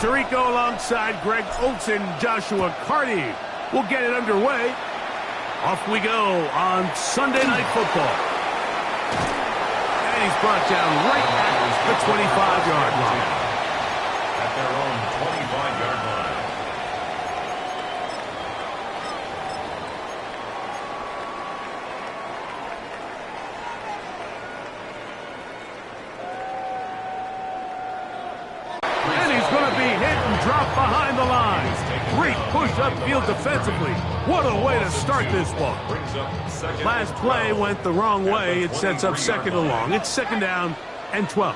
Tirico alongside Greg Olsen, Joshua Carty will get it underway. Off we go on Sunday Night Football. And he's brought down right at the 25-yard line. At their own 25-yard line. And he's going to be hit and dropped behind the line. Great push upfield defensively. What a way to start this ball. Last play went the wrong way. It sets up second and long. It's second down and 12.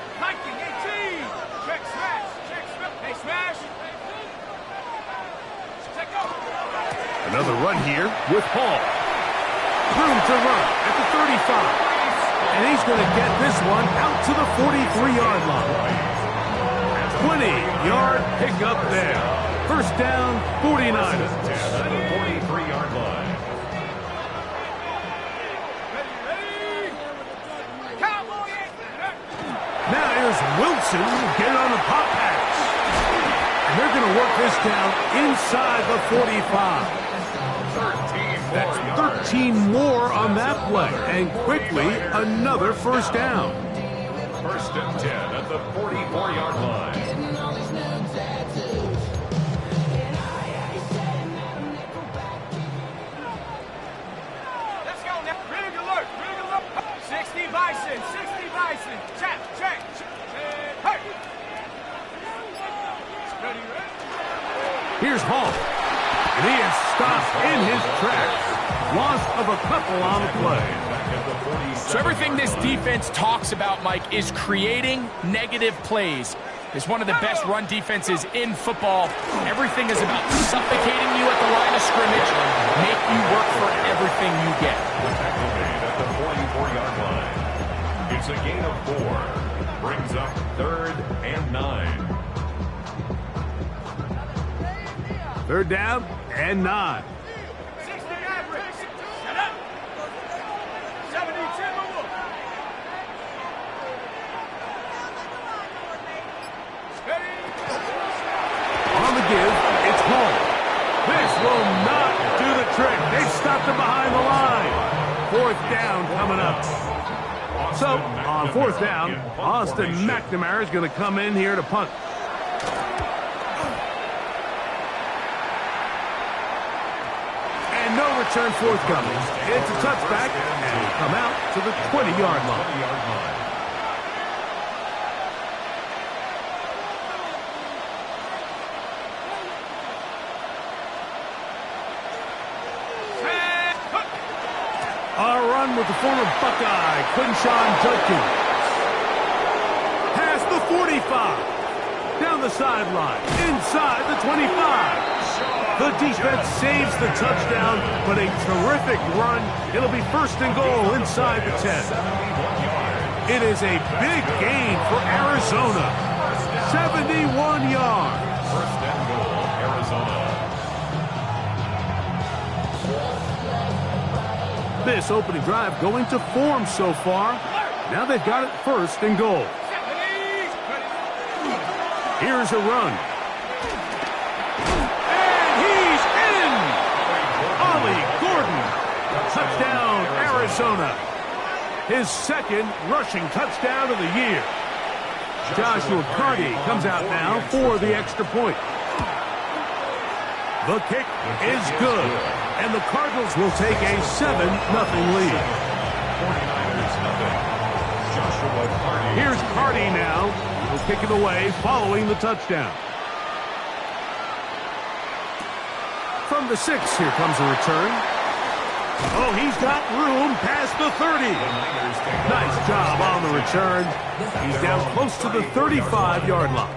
Another run here with Hall. Room to run at the 35. And he's going to get this one out to the 43-yard line. 20-yard pickup there. First down, 49. At the 43-yard line. Now here's Wilson. Get it on the pop pass. And they're going to work this down inside the 45. That's 13 more on that play. And quickly, another first down. First and 10 at the 44-yard line. Let's go now. Really good look. Really good look. 60 Bison. 60 Bison. Check. Hey. Here's Hall. And he is stopped in his tracks. Loss of a couple on the play. So everything this defense talks about, Mike, is creating negative plays. It's one of the best run defenses in football. Everything is about suffocating you at the line of scrimmage, make you work for everything you get. At the 44-yard line. It's a gain of 4. Brings up 3rd and 9. Third down and 9. 60 average. Set up. 72. On the give, it's Hall. This will not do the trick. They stopped him behind the line. Fourth down coming up. So, on fourth down, Austin McNamara is going to come in here to punt. And no return forthcoming. It's a touchback, and we come out to the 20-yard line. A run with the former Buckeye, Quinshawn Judkins. Past the 45. Down the sideline. Inside the 25. The defense saves the touchdown, but a terrific run. It'll be first and goal inside the 10. It is a big gain for Arizona. 71 yards. First and goal, Arizona. This opening drive going to form so far. Now they've got it first and goal. Here's a run. And he's in! Ollie Gordon. Touchdown, Arizona. His second rushing touchdown of the year. Joshua Carty comes out now for the extra point. The kick is good, and the Cardinals will take a 7-0 lead. 49ers nothing. Joshua Carty. Here's Carty now. He'll kick it away following the touchdown. From the 6, here comes a return. Oh, he's got room past the 30. Nice job on the return. He's down close to the 35-yard line.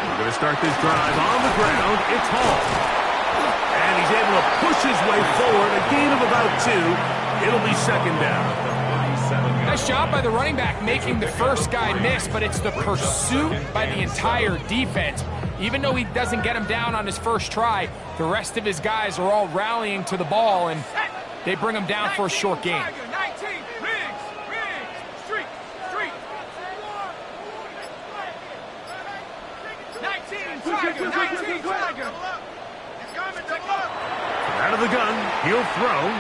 We're going to start this drive on the ground. It's Hall. And he's able to push his way forward. A gain of about 2. It'll be second down. Nice job by the running back making the first guy miss, but it's the pursuit by the entire defense. Even though he doesn't get him down on his first try, the rest of his guys are all rallying to the ball, and they bring him down for a short gain. 19, Riggs, street. 19, Tiger. Out of the gun, he'll throw.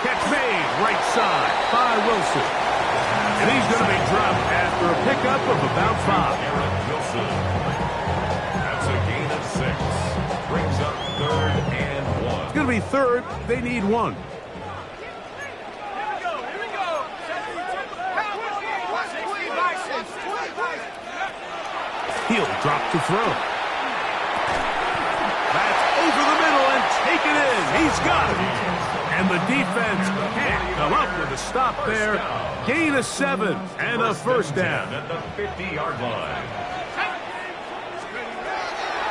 Catch made, right side by Wilson. And he's going to be dropped after a pickup of about 5. Wilson. That's a gain of 6. Brings up 3rd and 1. It's going to be 3rd. They need 1. Here we go. 60 Bison. He'll drop to throw. That's over the middle and take it in. He's got it. And the defense can't come up with a stop there. Gain of 7 and a first down. At the 50-yard line.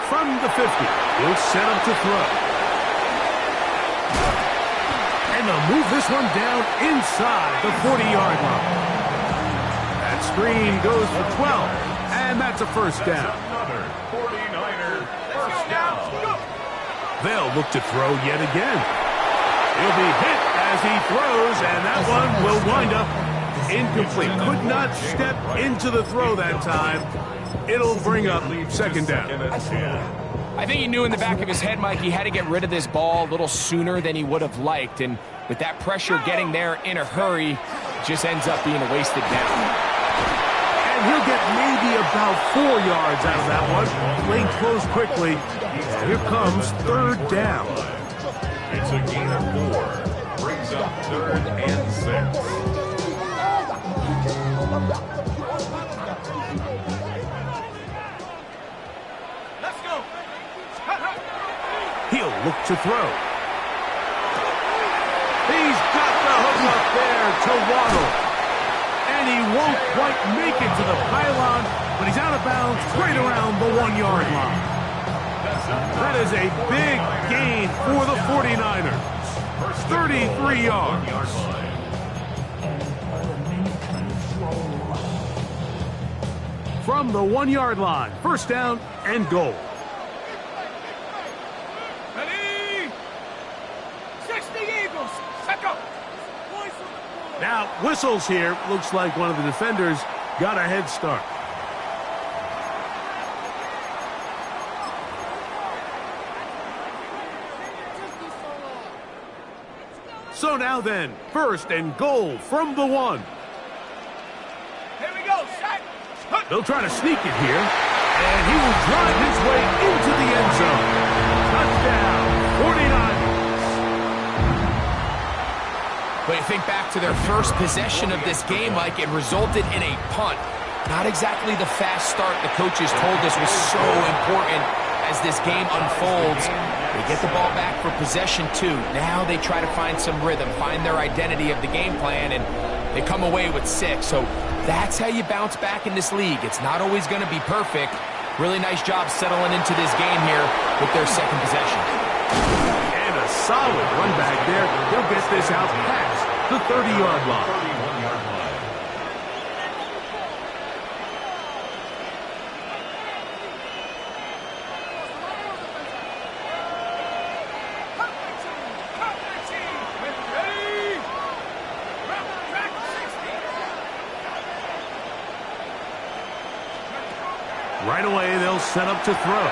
From the 50, he'll set up to throw. And they'll move this one down inside the 40-yard line. That screen goes for 12, and that's a first down. Another 49er first down. They'll look to throw yet again. He'll be hit as he throws, and that one will wind up incomplete. Could not step into the throw that time. It'll bring up second down. I think he knew in the back of his head, Mike, he had to get rid of this ball a little sooner than he would have liked. And with that pressure getting there in a hurry, it just ends up being a wasted down. And he'll get maybe about 4 yards out of that one. Lane closed quickly. Here comes third down. It's a gain of 4. Brings up 3rd and 6. Let's go. He'll look to throw. He's got the hook up there to Waddle. And he won't quite make it to the pylon, but he's out of bounds right around the 1-yard line. That is a big gain for the 49ers. 33 yards. From the 1-yard line, first down and goal. Ready? 60 Eagles. Set go. Now, whistles here. Looks like one of the defenders got a head start. So now then, first and goal from the 1. Here we go. Set. They'll try to sneak it here, and he will drive his way into the end zone. Touchdown, 49ers. But you think back to their first possession of this game, Mike, it resulted in a punt. Not exactly the fast start the coaches told us was so important as this game unfolds. They get the ball back for possession 2. Now they try to find some rhythm, find their identity of the game plan, and they come away with 6. So that's how you bounce back in this league. It's not always going to be perfect. Really nice job settling into this game here with their second possession. And a solid run back there. He'll get this out past the 30-yard line. 31-yard line. Right away, they'll set up to throw.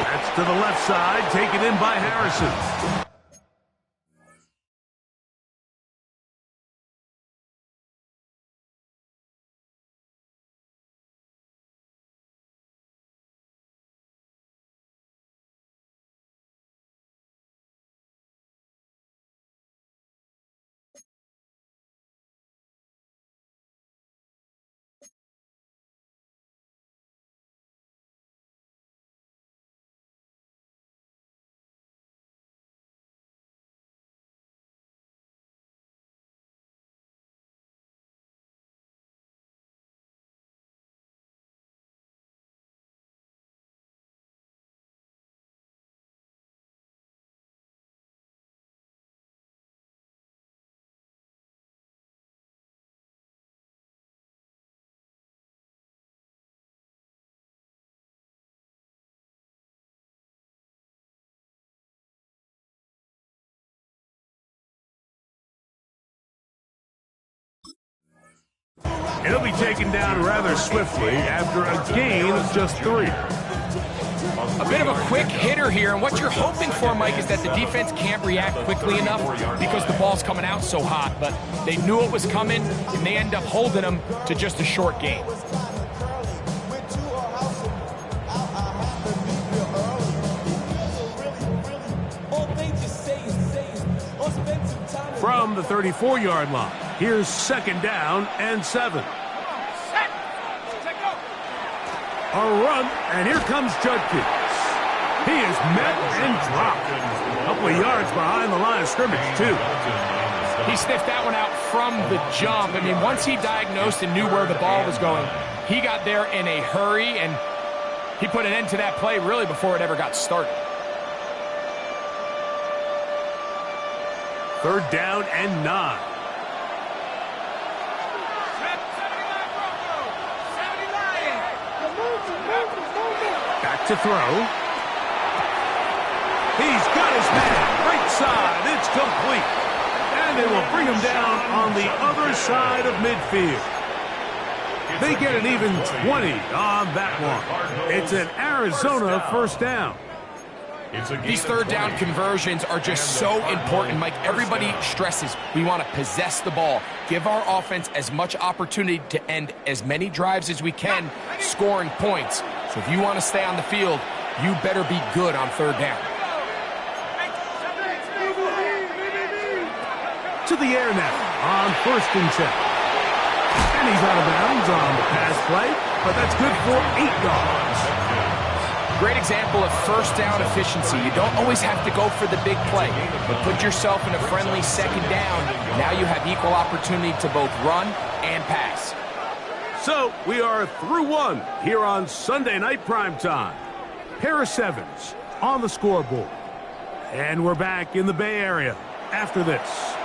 That's to the left side, taken in by Harrison. And he'll be taken down rather swiftly after a gain of just 3. A bit of a quick hitter here, and what you're hoping for, Mike, is that the defense can't react quickly enough because the ball's coming out so hot, but they knew it was coming, and they end up holding them to just a short gain. From the 34-yard line, here's 2nd down and 7. A run, and here comes Judkins. He is met and dropped. A couple of yards behind the line of scrimmage, too. He sniffed that one out from the jump. I mean, once he diagnosed and knew where the ball was going, he got there in a hurry, and he put an end to that play really before it ever got started. 3rd down and 9. Back to throw. He's got his man. Right side. It's complete. And they will bring him down on the other side of midfield. They get an even 20 on that one. It's an Arizona 1st down. These 3rd down conversions are just so important, Mike. Everybody stresses we want to possess the ball, give our offense as much opportunity to end as many drives as we can, scoring points. So if you want to stay on the field, you better be good on 3rd down. To the air now on 1st and 10. And he's out of bounds on the pass play, but that's good for 8 yards. Great example of 1st down efficiency. You don't always have to go for the big play, but put yourself in a friendly 2nd down. Now you have equal opportunity to both run and pass. So we are through 1 here on Sunday Night Primetime. Harris Evans on the scoreboard. And we're back in the Bay Area after this.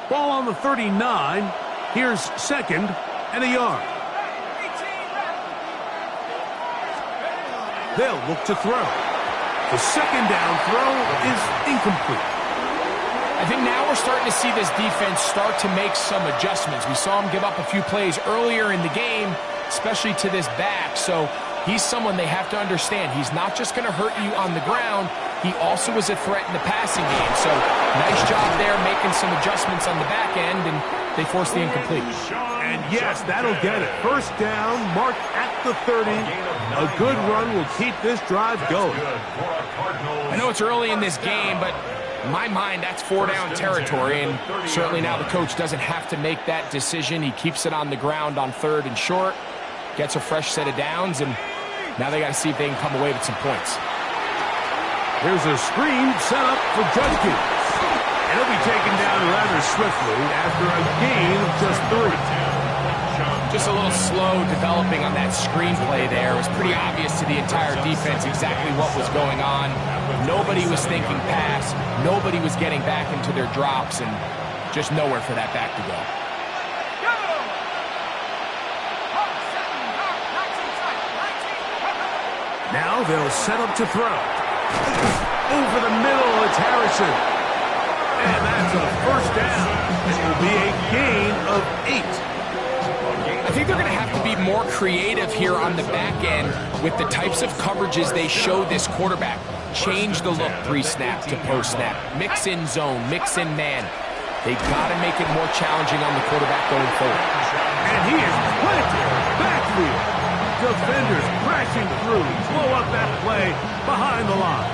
Ball on the 39. Here's 2nd and a yard. They'll look to throw. The 2nd down throw is incomplete. I think now we're starting to see this defense start to make some adjustments. We saw him give up a few plays earlier in the game, especially to this back. So he's someone they have to understand. He's not just going to hurt you on the ground. He also is a threat in the passing game. So nice job there making some adjustments on the back end, and they force the incomplete. And yes, that'll get it. 1st down, marked at the 30. A good run will keep this drive going. I know it's early in this game, but in my mind, that's 4-down territory, and certainly now the coach doesn't have to make that decision. He keeps it on the ground on 3rd and short, gets a fresh set of downs, and now they got to see if they can come away with some points. Here's a screen set up for Judkins. And he'll be taken down rather swiftly after a gain of just 3. Just a little slow developing on that screenplay there. It was pretty obvious to the entire defense exactly what was going on. Nobody was thinking pass. Nobody was getting back into their drops, and just nowhere for that back to go. Now they'll set up to throw. Over the middle, it's Harrison. And that's a 1st down. It will be a gain of 8. I think they're going to have to be more creative here on the back end with the types of coverages they show this quarterback. Change the look pre-snap to post-snap. Mix in zone, mix in man. They've got to make it more challenging on the quarterback going forward. And he is planted backfield. Defenders crashing through, blow up that play behind the line.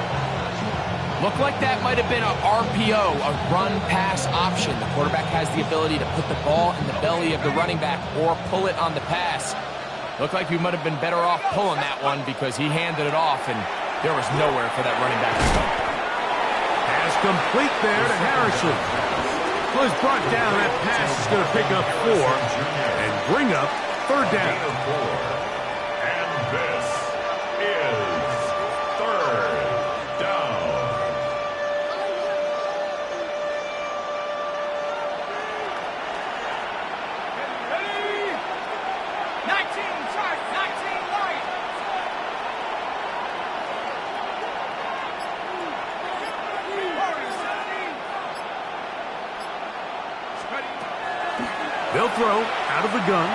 Looked like that might have been a RPO, a run-pass option. The quarterback has the ability to put the ball in the belly of the running back or pull it on the pass. Looked like we might have been better off pulling that one because he handed it off, and there was nowhere for that running back to go. Pass complete there to Harrison. Was brought down. That pass is going to pick up 4 and bring up 3rd down. And this is 3rd down. Ready? 19, They'll throw out of the gun.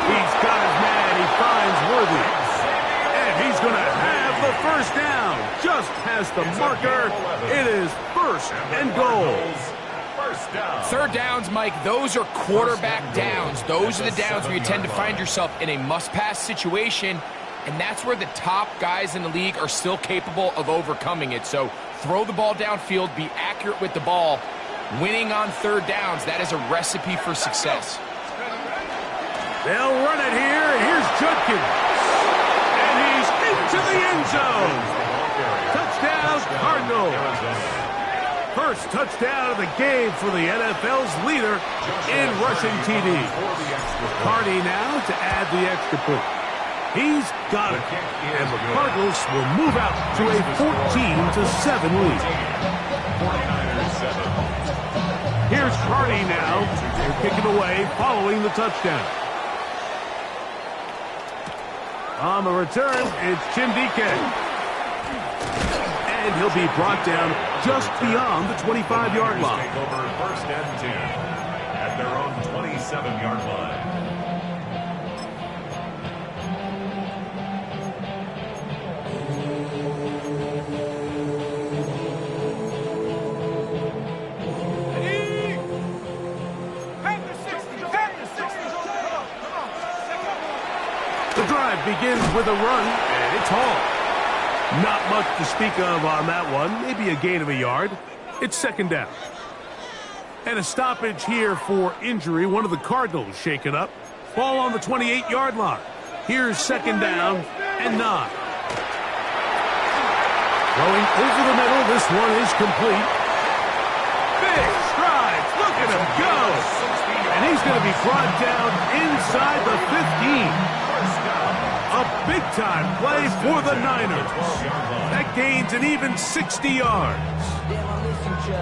He's got his man. He finds Worthy. And he's going to have the first down. Just past the marker. It is first and goal. Third downs, Mike, those are quarterback downs. Those are the downs where you tend to find yourself in a must-pass situation, and that's where the top guys in the league are still capable of overcoming it. So throw the ball downfield, be accurate with the ball. Winning on third downs, that is a recipe for success. They'll run it here. Here's Judkins. And he's into the end zone. Touchdown, Cardinals. First touchdown of the game for the NFL's leader in rushing TD. Cardi now to add the extra point. He's got it. And the Cardinals will move out to a 14-7 lead. Here's Cardi now. They're kicking away following the touchdown. On the return, it's Chindike. And he'll be brought down just beyond the 25-yard line. Take over first and 10 at their own 27-yard line. The drive begins with a run, and it's hauled. Not much to speak of on that one. Maybe a gain of a yard. It's second down. And a stoppage here for injury. One of the Cardinals shaken up. Ball on the 28-yard line. Here's second down and 9. Going over the middle. This one is complete. Big strides. Look at him go. And he's going to be brought down inside the 15. A big-time play for the Niners. That gains an even 60 yards.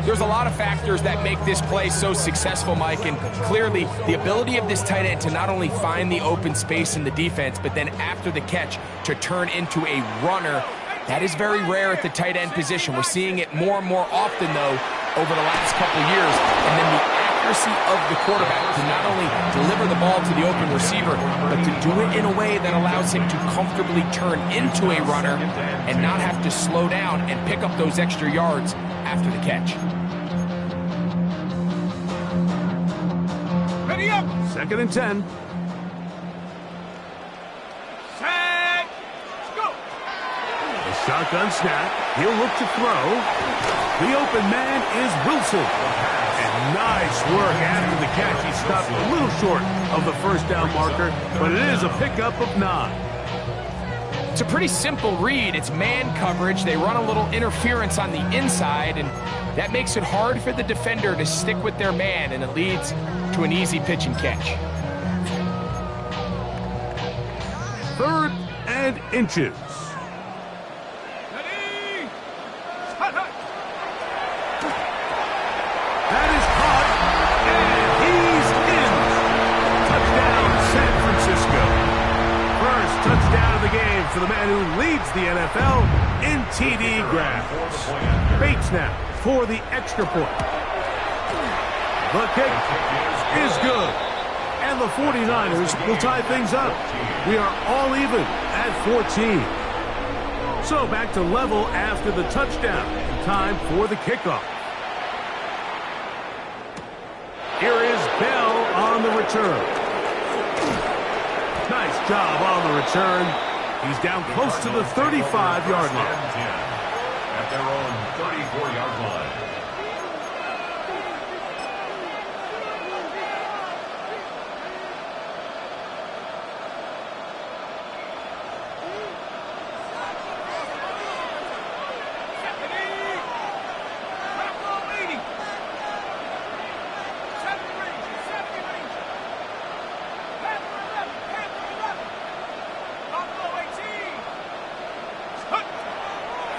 There's a lot of factors that make this play so successful, Mike, and clearly the ability of this tight end to not only find the open space in the defense, but then after the catch to turn into a runner. That is very rare at the tight end position. We're seeing it more and more often, though, over the last couple years. And then the accuracy of the quarterback to not only deliver the ball to the open receiver, but to do it in a way that allows him to comfortably turn into a runner and not have to slow down and pick up those extra yards after the catch. Ready up. Second and 10. Set. Go. A shotgun snap. He'll look to throw. The open man is Wilson. And nice work after the catch. He stopped a little short of the first down marker, but it is a pickup of 9. It's a pretty simple read. It's man coverage. They run a little interference on the inside, and that makes it hard for the defender to stick with their man, and it leads to an easy pitch and catch. Third and inches. Ready. Hut, hut. That is caught, and he's in. Touchdown, San Francisco. First touchdown of the game for the man who leads the NFL in TD grabs. Bates now for the extra point. The kick is good. And the 49ers will tie things up. We are all even at 14. So back to level after the touchdown. Time for the kickoff. Here is Bell on the return. Nice job on the return. He's down close to the 35-yard line. At their own 34-yard line.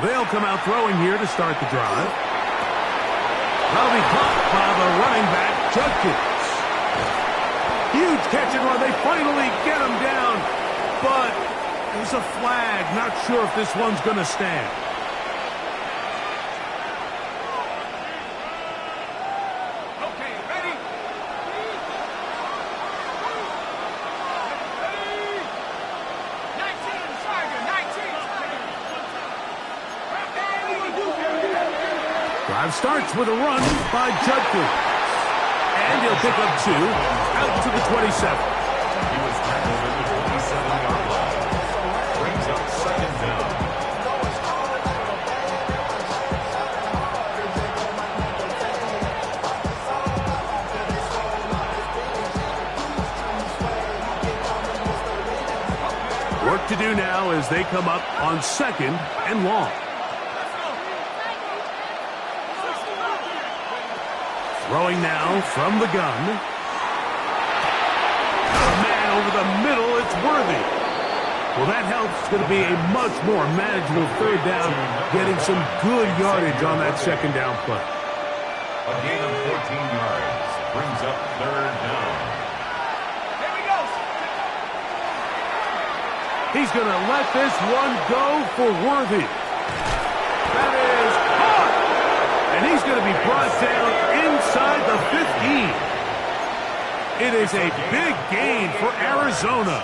They'll come out throwing here to start the drive. That'll be caught by the running back, Judkins. Huge catch and run. They finally get him down, but there's a flag. Not sure if this one's going to stand. Okay, ready. Drive starts with a run by Judkins. And he'll pick up 2 out to the 27. He was tackled at the 27-yard line. Brings up second down. Work to do now as they come up on second and long. Throwing now from the gun. A man over the middle, it's Worthy. Well, that helps. It's going to be a much more manageable third down, getting some good yardage on that second down play. A gain of 14 yards brings up third down. Here we go. He's going to let this one go for Worthy. That is caught. And he's going to be brought down inside the 15. It is a big gain for Arizona.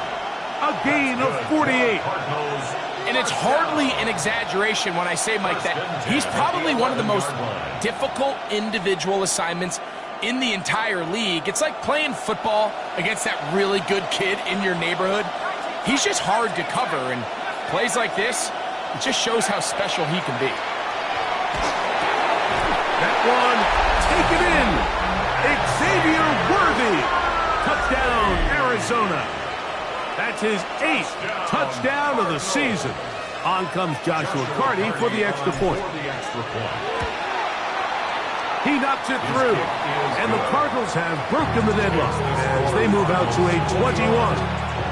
A gain of 48. And it's hardly an exaggeration when I say, Mike, that he's probably one of the most difficult individual assignments in the entire league. It's like playing football against that really good kid in your neighborhood. He's just hard to cover, and plays like this, it just shows how special he can be. That one, take it in. Xavier Worthy. Touchdown, Arizona. That's his 8th touchdown of the season. On comes Joshua Carty for the extra point. He knocks it through, and the Cardinals have broken the deadlock as they move out to a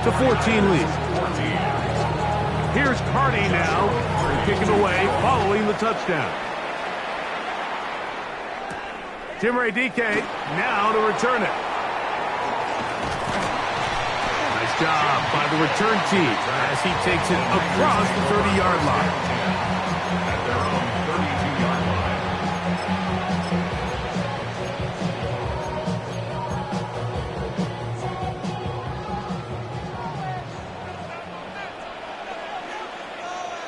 21-14 lead. Here's Carty now, kicking away following the touchdown. Timray DK now to return it. Nice job by the return team as he takes it across the 30-yard line. At their own 32-yard line.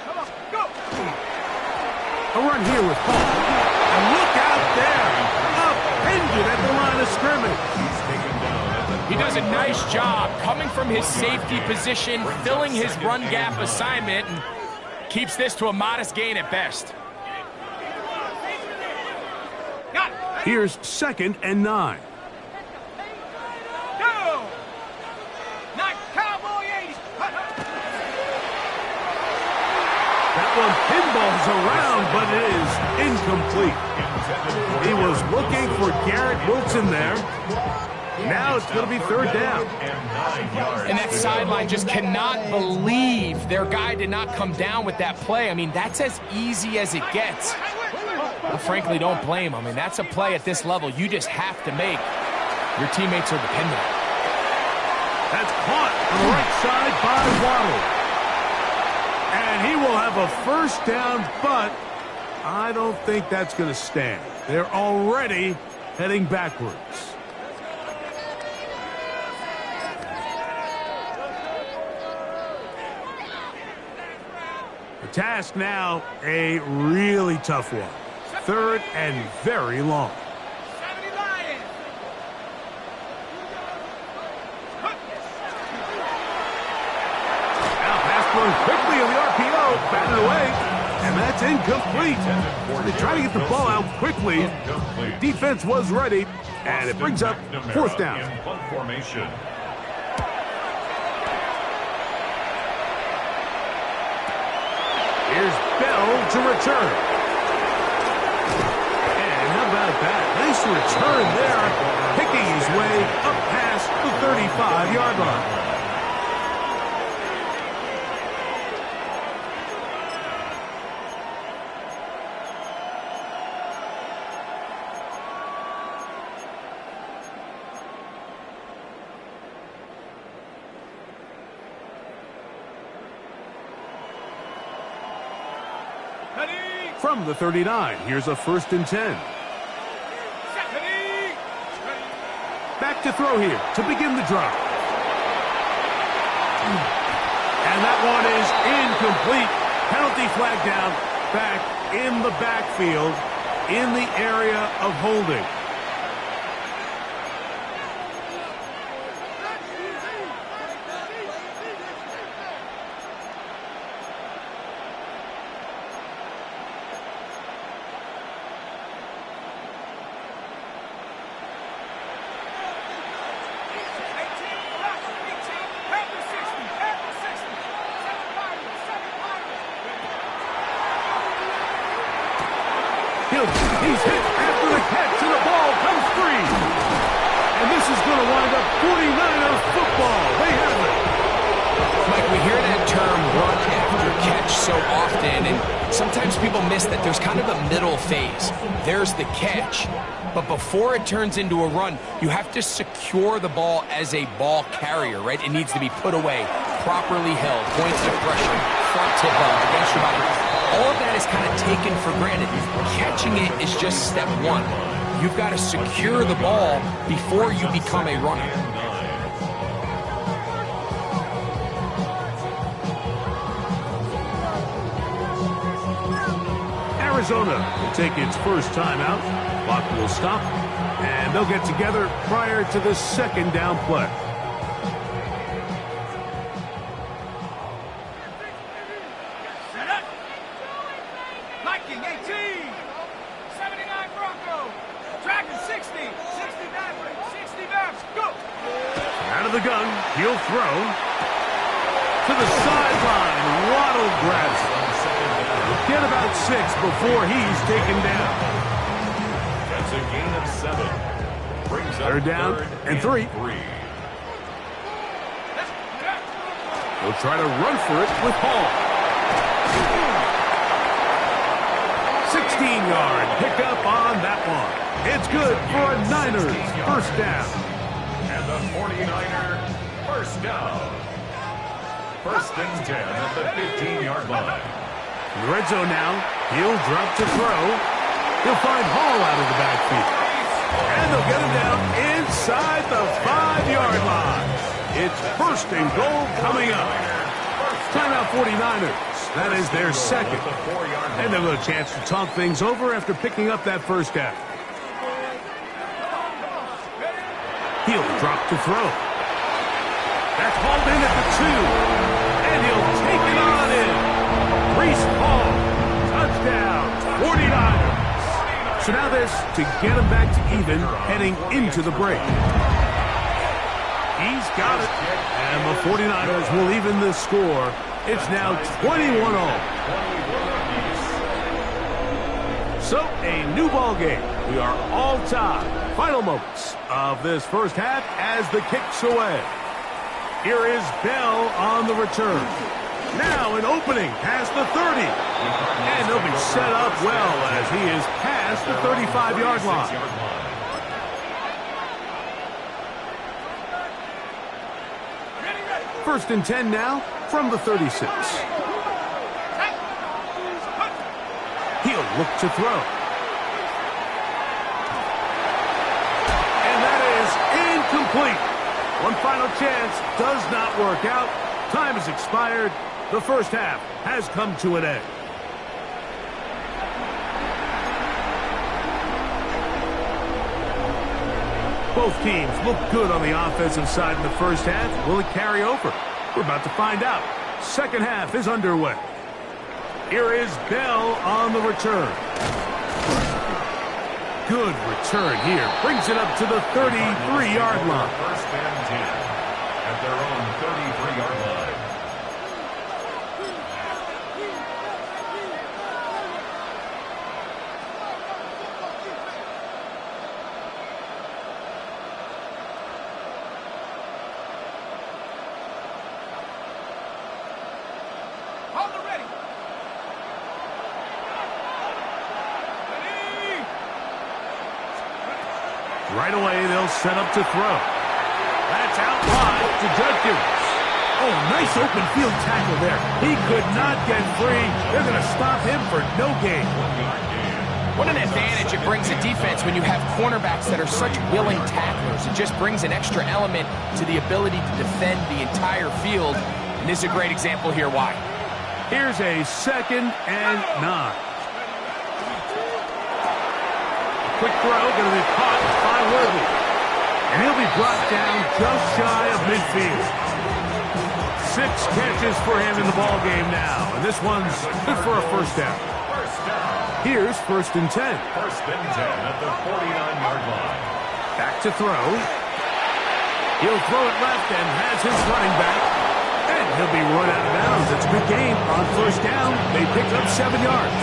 Come on, go. A run here with Paul. And look out there. Upended at the line of scrimmage. He does a nice job coming from his safety position, filling his run gap assignment, and keeps this to a modest gain at best. Got it. Here's 2nd and 9. Go. Not Cowboy 80. That one pinballs around, but it is incomplete. He was looking for Garrett Wilson there. Now it's going to be third down. And that sideline just cannot believe their guy did not come down with that play. I mean, that's as easy as it gets. I frankly don't blame him. I mean, that's a play at this level you just have to make. Your teammates are dependent. That's caught on the right side by Waddle. And he will have a first down, but I don't think that's going to stand. They're already heading backwards. The task now, a really tough one. 3rd and very long. 70 Lions. Now pass thrown quickly on the RPO, batted away, and that's incomplete. They try to get the ball out quickly. The defense was ready, and it brings up 4th down. In punt formation. Here's Bell to return. And how about that? Nice return there, picking his way up past the 35-yard line. From the 39, here's a 1st and 10. Back to throw here to begin the drive. And that one is incomplete. Penalty flag down, back in the backfield. in the area of holding. He's hit after the catch, and the ball comes free. And this is going to wind up 49ers football. They have it. Mike, we hear that term run after catch so often, and sometimes people miss that there's kind of a middle phase. There's the catch, but before it turns into a run, you have to secure the ball as a ball carrier, right? It needs to be put away, properly held, points of pressure, front tip up against your body. All of that is kind of taken for granted. Catching it is just step one. You've got to secure the ball before you become a runner. Arizona will take its first timeout. Clock will stop, and they'll get together prior to the second down play. The gun, he'll throw to the sideline. Waddle grabs it. Get about 6 before he's taken down. That's a gain of 7. Brings up third down and 3. He'll try to run for it with Hall. 16-yard pickup on that one. It's good for a Niners first down. The 49er first down. First and 10 at the 15-yard line. In the red zone now. He'll drop to throw. He'll find Hall out of the backfield. And they'll get him down inside the 5-yard line. It's first and goal coming up. Timeout 49ers. That is their second. And they'll get a chance to talk things over after picking up that first down. He'll drop to throw. That's hauled in at the 2. And he'll take it on in. Reese Hall. Touchdown. 49ers. So now this to get him back to even heading into the break. He's got it. And the 49ers will even the score. It's now 21-all. So a new ball game. We are all tied. Final moments of this first half as the kick's away. Here is Bell on the return. Now an opening past the 30. And he'll be set up well as he is past the 35-yard line. First and 10 now from the 36. He'll look to throw. Complete. One final chance does not work out. Time has expired. The first half has come to an end. Both teams look good on the offensive side in the first half. Will it carry over? We're about to find out. Second half is underway. Here is Bell on the return. Good return here. Brings it up to the 33-yard line. First and 10 at their own 33-yard line. Right away, they'll set up to throw. That's out wide to Judkins. Oh, nice open field tackle there. He could not get free. They're going to stop him for no gain. What an advantage it brings a defense when you have cornerbacks that are such willing tacklers. It just brings an extra element to the ability to defend the entire field. And this is a great example here why. Here's a 2nd and 9. quick throw, going to be caught by Worthy. And he'll be brought down just shy of midfield. 6 catches for him in the ball game now. And this one's good for a first down. Here's 1st and 10. 1st and 10 at the 49-yard line. Back to throw. He'll throw it left and has his running back. And he'll be run out of bounds. It's a good game on 1st down. They pick up 7 yards.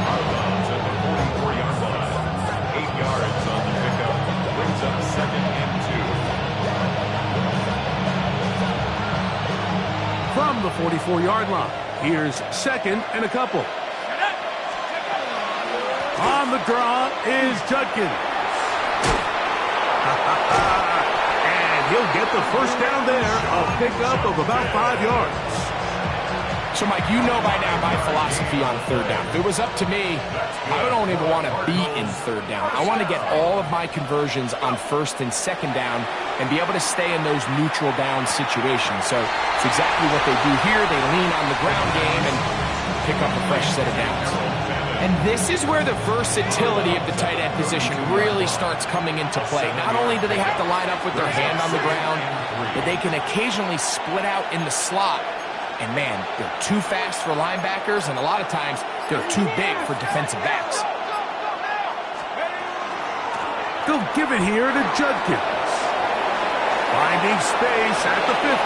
Harbaugh at the 44-yard line. 8 yards on the pickup. Brings up 2nd and 2. From the 44-yard line, here's 2nd and a couple. On the draw is Judkins. And he'll get the first down there, a pickup of about 5 yards. So, Mike, you know by now my philosophy on 3rd down. If it was up to me, I don't even want to be in 3rd down. I want to get all of my conversions on 1st and 2nd down and be able to stay in those neutral down situations. So it's exactly what they do here. They lean on the ground game and pick up a fresh set of downs. And this is where the versatility of the tight end position really starts coming into play. Not only do they have to line up with their hand on the ground, but they can occasionally split out in the slot. And man, they're too fast for linebackers, and a lot of times they're too big for defensive backs. They'll give it here to Judkins. Finding space at the 15.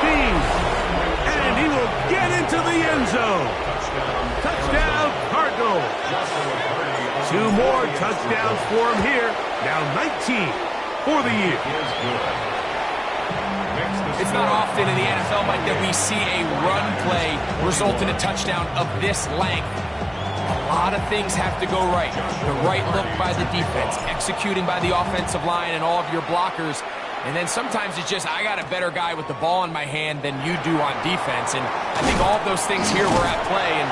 And he will get into the end zone. Touchdown, Cardinals. 2 more touchdowns for him here. Now 19 for the year. It's not often in the NFL, Mike, that we see a run play result in a touchdown of this length. A lot of things have to go right. The right look by the defense, executing by the offensive line and all of your blockers. And then sometimes it's just, I got a better guy with the ball in my hand than you do on defense. And I think all of those things here were at play and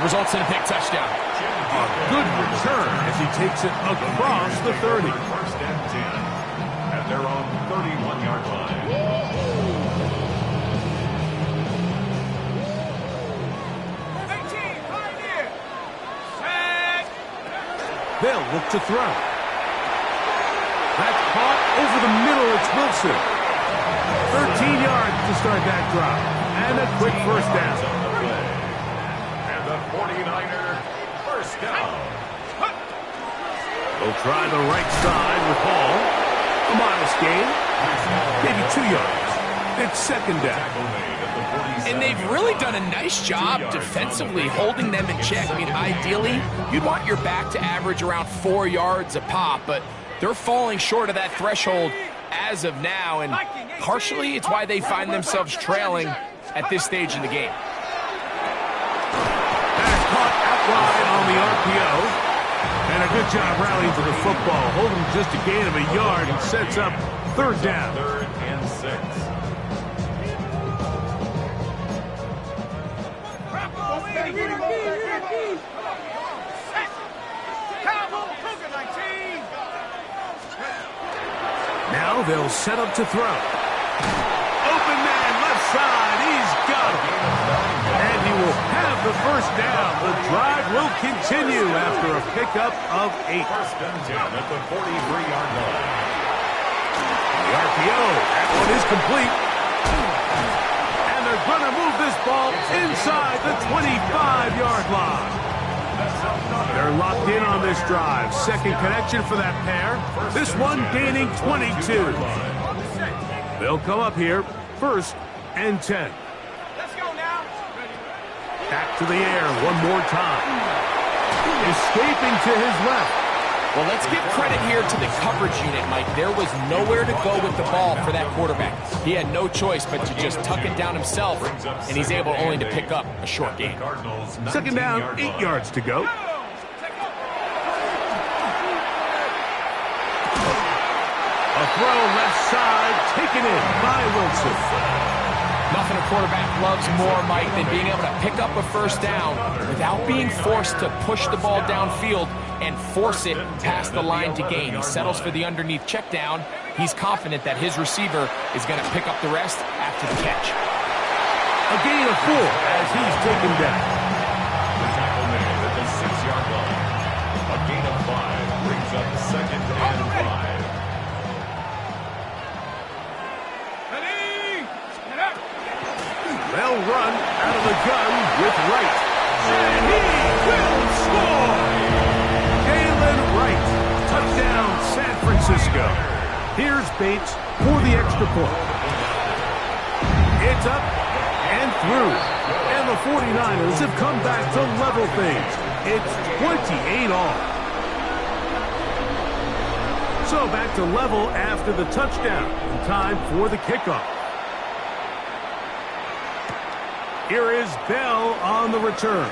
results in a big touchdown. A good return as he takes it across the 30. 1st and 10 at their own 31-yard line. They'll look to throw. That's caught over the middle. It's Wilson. 13 yards to start that drive. And a quick first down. And the 49er first down. They'll try the right side with Hall. A modest gain. Maybe 2 yards. It's 2nd down. And they've really done a nice job defensively holding them in check. I mean, ideally, you'd want your back to average around 4 yards a pop, but they're falling short of that threshold as of now, and partially it's why they find themselves trailing at this stage in the game. That's caught out wide on the RPO. And a good job rallying to the football. Holding just a gain of a yard and sets up 3rd down. 3rd and 6. Now they'll set up to throw. Open man, left side. He's got it. And he will have the first down. The drive will continue after a pickup of 8. 1st and 10 at the 43-yard line. The RPO. That one is complete. And they're going to move this ball inside the 25-yard line. They're locked in on this drive. 2nd connection for that pair. This one gaining 22. They'll come up here. 1st and 10. Let's go now. Back to the air one more time. Escaping to his left. Well, let's give credit here to the coverage unit, Mike. There was nowhere to go with the ball for that quarterback. He had no choice but to just tuck it down himself, and he's able only to pick up a short gain. 2nd down, 8 yards to go. A throw left side, taken in by Wilson. Nothing a quarterback loves more, Mike, than being able to pick up a first down without being forced to push the ball downfield and force it past the line to gain. He settles for the underneath check down. He's confident that his receiver is going to pick up the rest after the catch. A gain of 4 as he's taken down. The tackle made at the 6-yard line. anticipates for the extra point. It's up and through. And the 49ers have come back to level things. It's 28 all. So back to level after the touchdown. And time for the kickoff. Here is Bell on the return.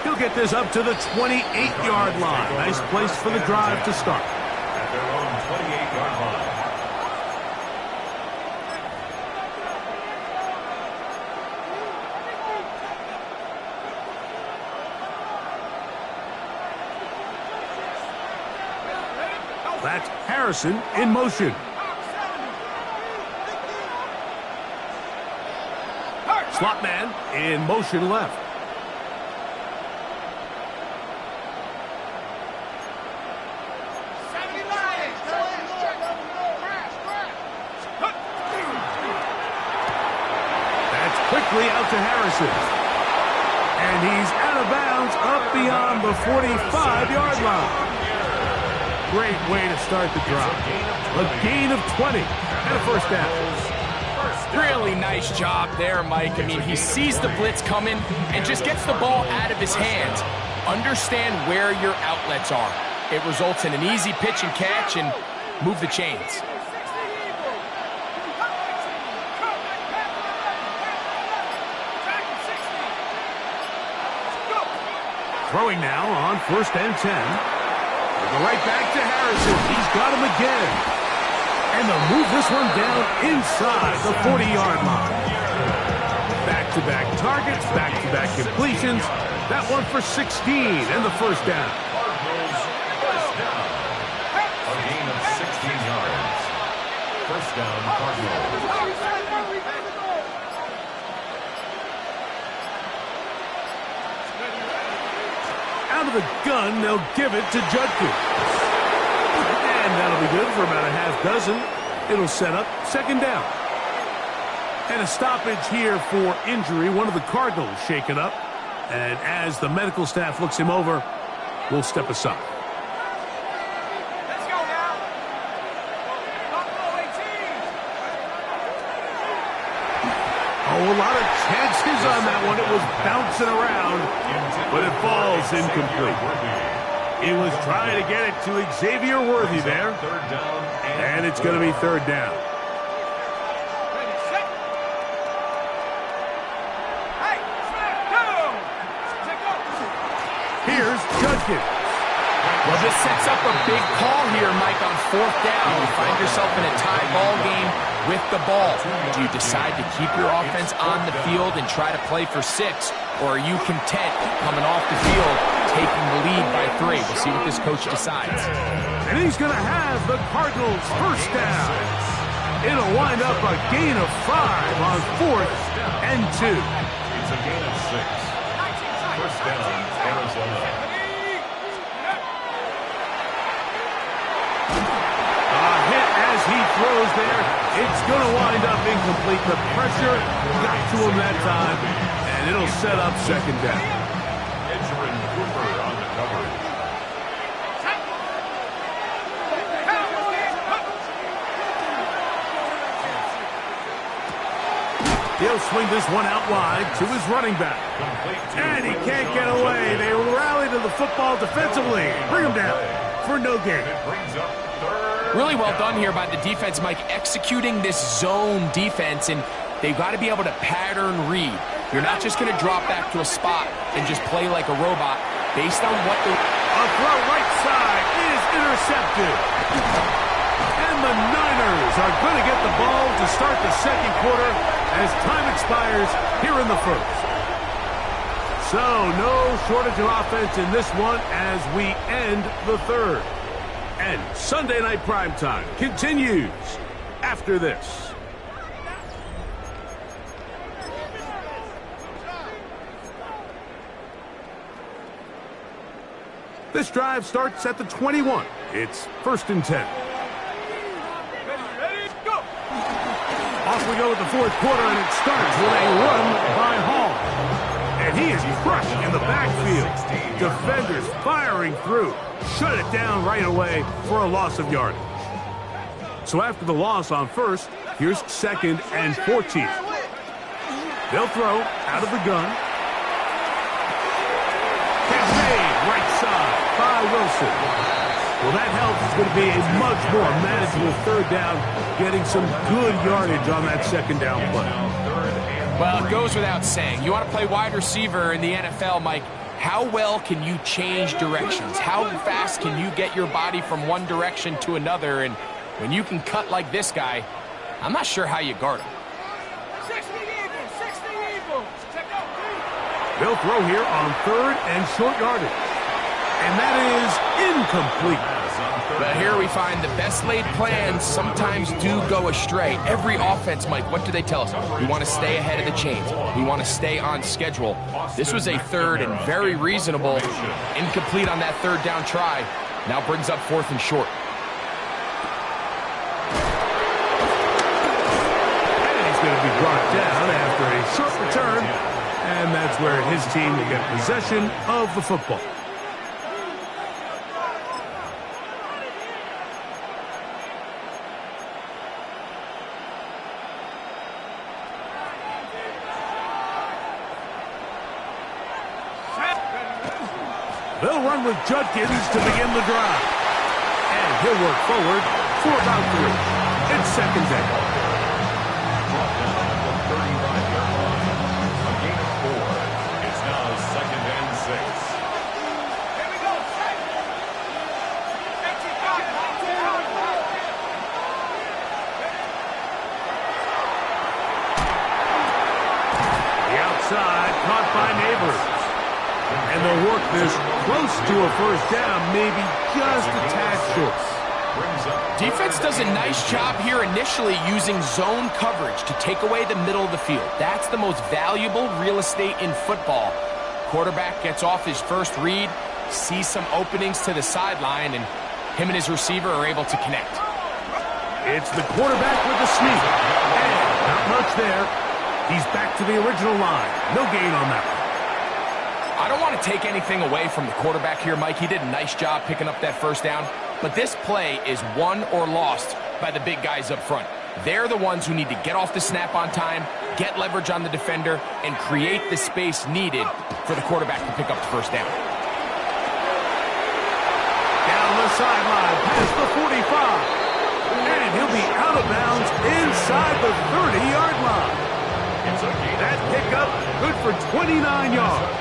He'll get this up to the 28-yard line. Nice place for the drive to start. At their own 28-yard line. That's Harrison in motion. Slot man in motion left. That's quickly out to Harrison. And he's out of bounds up beyond the 45-yard line. Great way to start the drive. A gain of 20 and a first down. Really nice job there, Mike. I mean, he sees the blitz coming and just gets the ball out of his hands. Understand where your outlets are. It results in an easy pitch and catch and move the chains. Throwing now on 1st and 10. We'll go right back to Harrison. He's got him again. And they'll move this one down inside the 40-yard line. Back-to-back targets, back-to-back completions. That one for 16 and the first down. Cardinals first down. A gain of 16 yards. First down, Cardinals. Out of the gun, they'll give it to Judkins. And that'll be good for about a half dozen. It'll set up 2nd down. And a stoppage here for injury. One of the Cardinals shaken up. And as the medical staff looks him over, we'll step aside. Let's go now. Buffalo 18. Oh, a lot of chances on that one. It was bouncing around, but it falls incomplete. He was trying to get it to Xavier Worthy there. Third down And it's going to be 3rd down. Ready, set. Hey, go. Here's Judkins. Well, this sets up a big call here, Mike, on 4th down. You find yourself in a tie ball game with the ball. Do you decide to keep your offense on the field and try to play for 6? Or are you content coming off the field, taking the lead by 3? We'll see what this coach decides. And he's going to have the Cardinals first down. It'll wind up a gain of 5 on 4th and 2. It's a gain of 6. First down, Arizona. He throws there. It's going to wind up incomplete. The pressure got to him that time, and it'll set up 2nd down. Edgerrin Cooper on the cover. He'll swing this one out wide to his running back. And he can't get away. They rally to the football defensively. Bring him down for no gain. It brings up 3rd. Really well done here by the defense, Mike, executing this zone defense, and they've got to be able to pattern read. You're not just going to drop back to a spot and just play like a robot based on what the... A throw right side is intercepted. And the Niners are going to get the ball to start the 2nd quarter as time expires here in the 1st. So no shortage of offense in this one as we end the 3rd. And Sunday Night Primetime continues after this. This drive starts at the 21. It's 1st and 10. Ready, go. Off we go with the 4th quarter, and it starts with a run by Hall. And he is crushed in the backfield. Defenders firing through. Shut it down right away for a loss of yardage. So after the loss on first, here's 2nd and 14. They'll throw out of the gun. Catch made, right side by Wilson. Well, that helps. It's going to be a much more manageable 3rd down, getting some good yardage on that 2nd down play. Well, it goes without saying. You want to play wide receiver in the NFL, Mike. How well can you change directions? How fast can you get your body from one direction to another? And when you can cut like this guy, I'm not sure how you guard him. 60 Eagles. Check out. They'll throw here on 3rd and short yardage. And that is incomplete. But here we find the best laid plans sometimes do go astray. Every offense, Mike, what do they tell us? We want to stay ahead of the chains. We want to stay on schedule. This was a 3rd and very reasonable. Incomplete on that 3rd down try. Now brings up 4th and short. And he's going to be brought down after a short return. And that's where his team will get possession of the football. They'll run with Judkins to begin the drive. And he'll work forward for about 3. It's 2nd down. Brought down at the 35-yard line. A gain of 4. It's now 2nd and 6. Here we go. The outside caught by Neighbors. And they'll work this close to a 1st down, maybe just a tad short. Defense does a nice job here initially using zone coverage to take away the middle of the field. That's the most valuable real estate in football. Quarterback gets off his first read, sees some openings to the sideline, and him and his receiver are able to connect. It's the quarterback with the sneak. And not much there. He's back to the original line. No gain on that one. I don't want to take anything away from the quarterback here, Mike. He did a nice job picking up that 1st down. But this play is won or lost by the big guys up front. They're the ones who need to get off the snap on time, get leverage on the defender, and create the space needed for the quarterback to pick up the 1st down. Down the sideline, past the 45. And he'll be out of bounds inside the 30-yard line. That pickup good for 29 yards.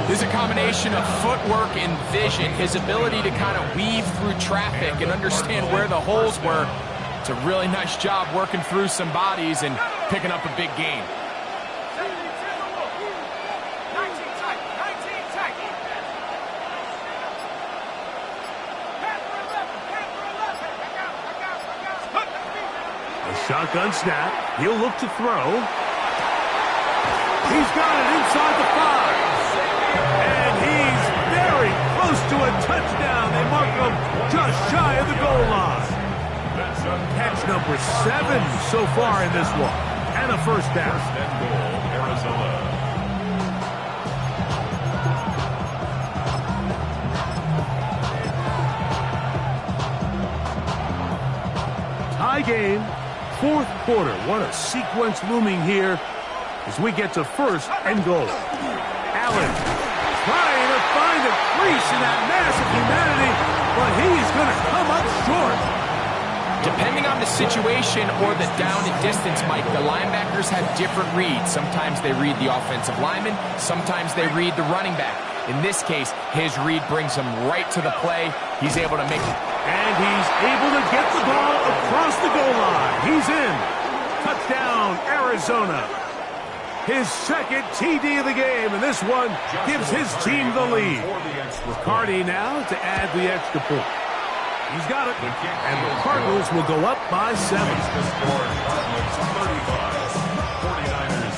There's a combination of footwork and vision, his ability to kind of weave through traffic and understand where the holes were. It's a really nice job working through some bodies and picking up a big gain. 19 tight. A shotgun snap. He'll look to throw. He's got it inside the 5. And he's very close to a touchdown. They mark him just shy of the goal line. Catch number 7 so far in this one. And a 1st down. 1st and goal, Arizona. Tie game, 4th quarter. What a sequence looming here as we get to 1st and goal. Allen trying to find a crease in that mass of humanity, but he's going to come up short. Depending on the situation or the down and distance, Mike, the linebackers have different reads. Sometimes they read the offensive lineman. Sometimes they read the running back. In this case, his read brings him right to the play. He's able to make it. And he's able to get the ball across the goal line. He's in. Touchdown, Arizona. His 2nd TD of the game, and this one gives his team the lead. Cardi now to add the extra point. He's got it, and the Cardinals will go up by 7. The score, 35, 49ers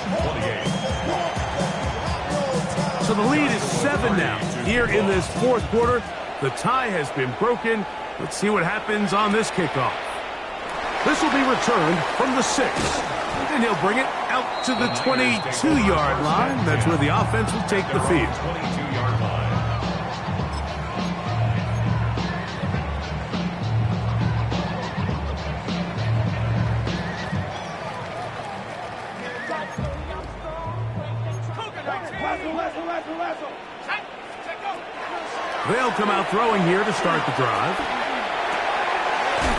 28. So the lead is 7 now. Here in this 4th quarter, the tie has been broken. Let's see what happens on this kickoff. This will be returned from the 6. And he'll bring it out to the 22-yard line. That's where the offense will take the field. 22-yard line. They'll come out throwing here to start the drive.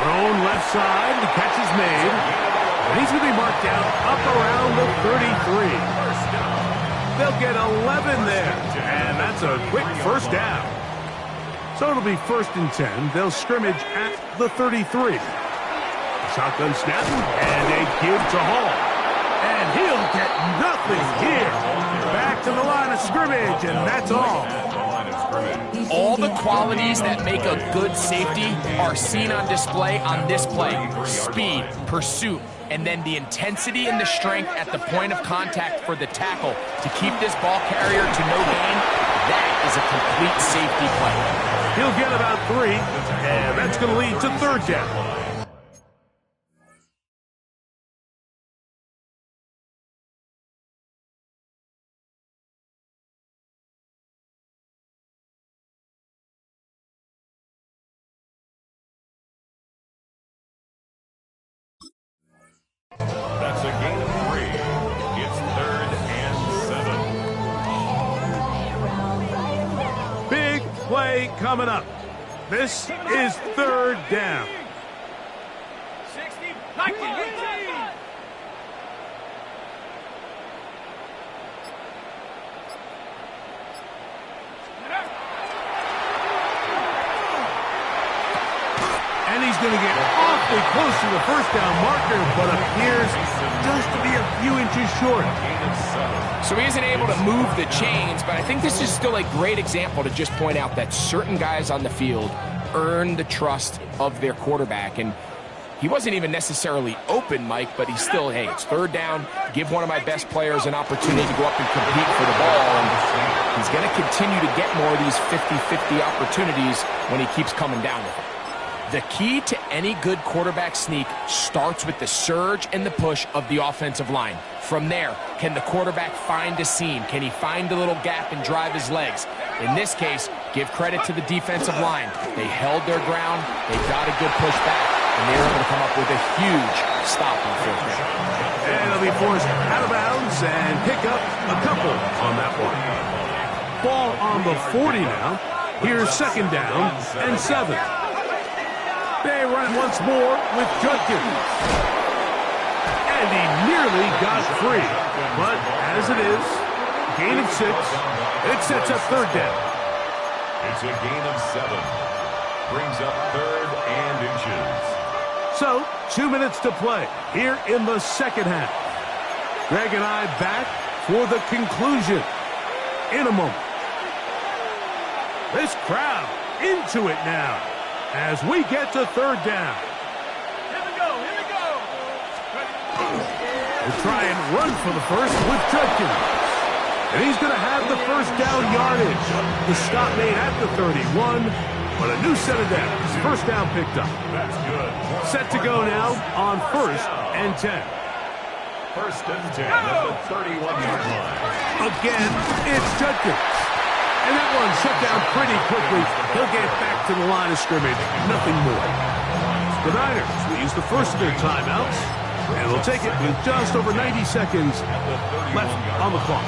Thrown left side, the catch is made. And he's going to be marked down up around the 33. They'll get 11 there, and that's a quick first down. So it'll be 1st and 10. They'll scrimmage at the 33. Shotgun snap, and a give to Hall. And he'll get nothing here. Back to the line of scrimmage, and that's all. All the qualities that make a good safety are seen on display on this play. Speed, pursuit, and then the intensity and the strength at the point of contact for the tackle to keep this ball carrier to no gain. That is a complete safety play. He'll get about 3, and that's going to lead to 3rd down. That's a gain of 3. It's 3rd and 7. Big play coming up. This is 3rd down. 60, 19, 18. And he's going to get awfully close to the 1st down marker, but appears just to be a few inches short. So he isn't able to move the chains, but I think this is still a great example to just point out that certain guys on the field earn the trust of their quarterback. And he wasn't even necessarily open, Mike, but he's still, hey, it's 3rd down. Give one of my best players an opportunity to go up and compete for the ball. And he's going to continue to get more of these 50-50 opportunities when he keeps coming down with it. The key to any good quarterback sneak starts with the surge and the push of the offensive line. From there, can the quarterback find a seam? Can he find a little gap and drive his legs? In this case, give credit to the defensive line. They held their ground, they got a good push back, and they were able to come up with a huge stop on 4th down. And he'll be forced out of bounds and pick up a couple on that one. Ball on the 40 now. Here's 2nd down and 7. They run it once more with Judkins. And he nearly got free. But as it is, gain of 6, it sets up 3rd down. It's a gain of 7. Brings up 3rd and inches. So, 2 minutes to play here in the 2nd half. Greg and I back for the conclusion in a moment. This crowd into it now as we get to 3rd down. Here we go, here we go. We'll try and run for the 1st with Judkins. And he's going to have the 1st down yardage. The stop made at the 31, but a new set of downs. 1st down picked up. That's good. Set to go now on 1st and 10. 1st and 10 at the 31-yard line. Again, it's Judkins. And that one shut down pretty quickly. He'll get back to the line of scrimmage. Nothing more. The Niners will use the 1st of their timeouts. And they'll take it with just over 90 seconds left on the clock.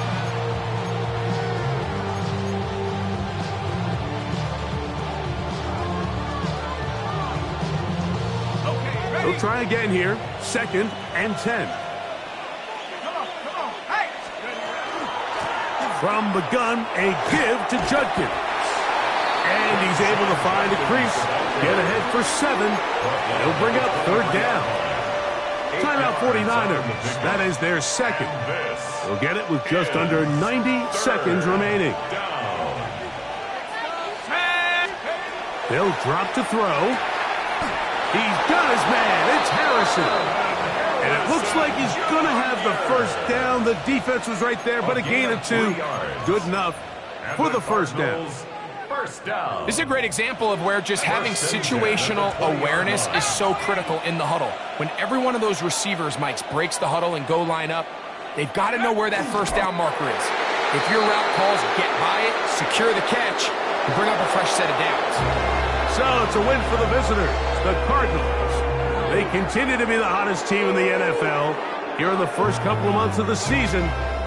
They'll try again here. 2nd and 10. Come on, hey! From the gun, a give to Judkins. And he's able to find a crease. Get ahead for 7. He'll bring up 3rd down. Timeout 49ers. That is their 2nd. They'll get it with just under 90 seconds remaining. They'll drop to throw. He's got his man. It's Harrison. And it looks like he's going to have the 1st down. The defense was right there, but a gain of 2. Good enough for the 1st down. This is a great example of where just having situational awareness is so critical in the huddle. When every one of those receivers, Mike, breaks the huddle and go line up, they've got to know where that 1st down marker is. If your route calls, get by it, secure the catch, and bring up a fresh set of downs. So it's a win for the visitors, the Cardinals. They continue to be the hottest team in the NFL here in the first couple of months of the season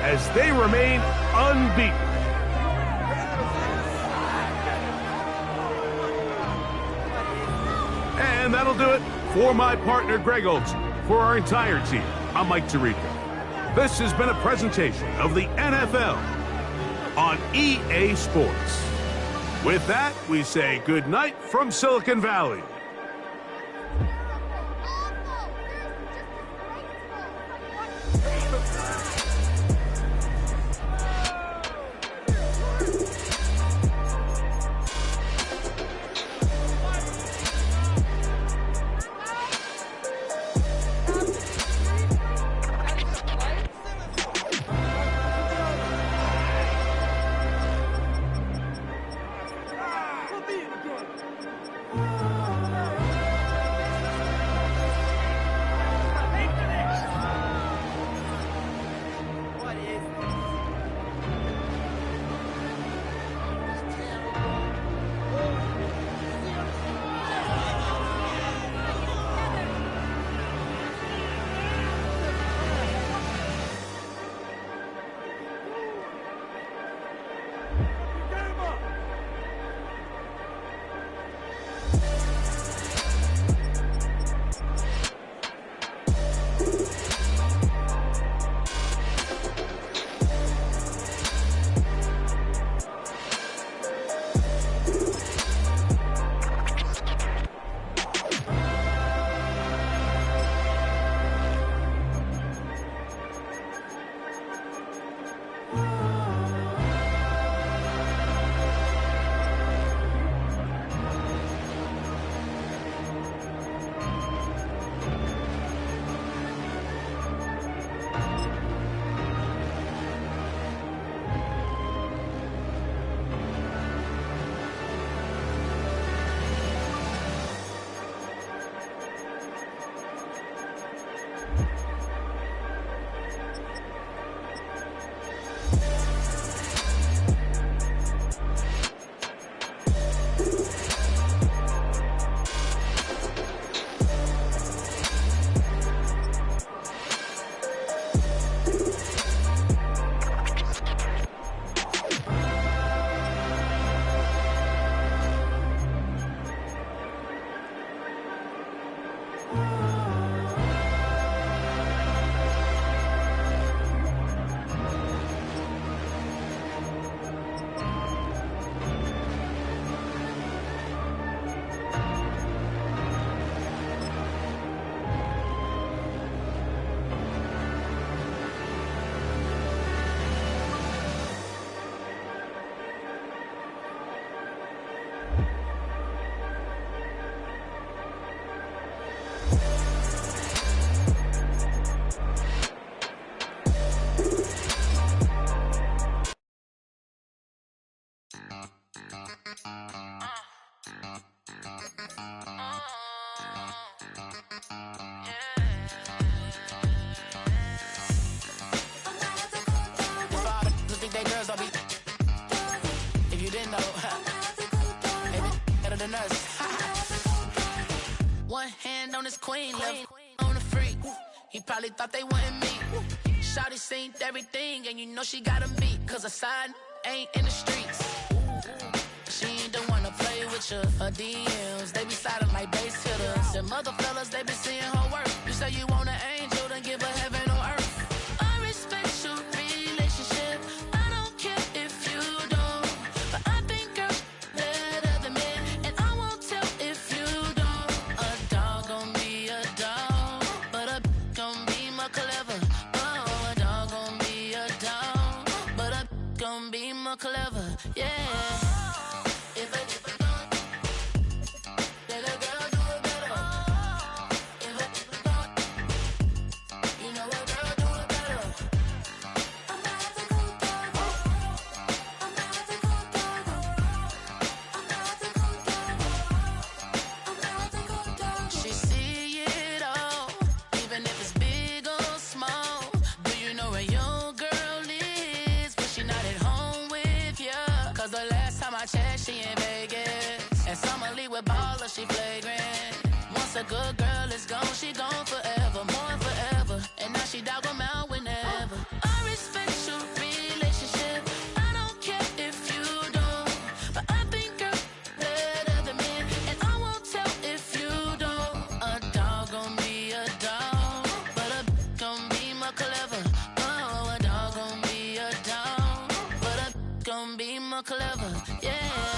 as they remain unbeaten. And that'll do it for my partner, Greg Olson. For our entire team, I'm Mike Tirico. This has been a presentation of the NFL on EA Sports. With that, we say good night from Silicon Valley. One hand on his queen, left on the freak. He probably thought they wanted me. Shawty seen everything, and you know she got him beat. Cause her side ain't in the streets. She ain't the one to play with you. Her DMs, they be sliding like base hitters. And mother fellas, they be seeing her work. You say you want an angel, then give her heaven on earth. I respect your relationship. I don't care if you don't. But I think girls better than men. And I won't tell if you don't. A dog gon' be a dog. But a gon' be more clever. Oh, a dog gon' be a dog. But a gon' be more clever. Yeah. She in Vegas, and Summer Lee with baller, she flagrant. Once a good girl is gone, she gone forever, more than forever. And now she dog 'em out whenever. I respect your relationship. I don't care if you don't. But I think girls better than men. And I won't tell if you don't. gonna be more clever, yeah.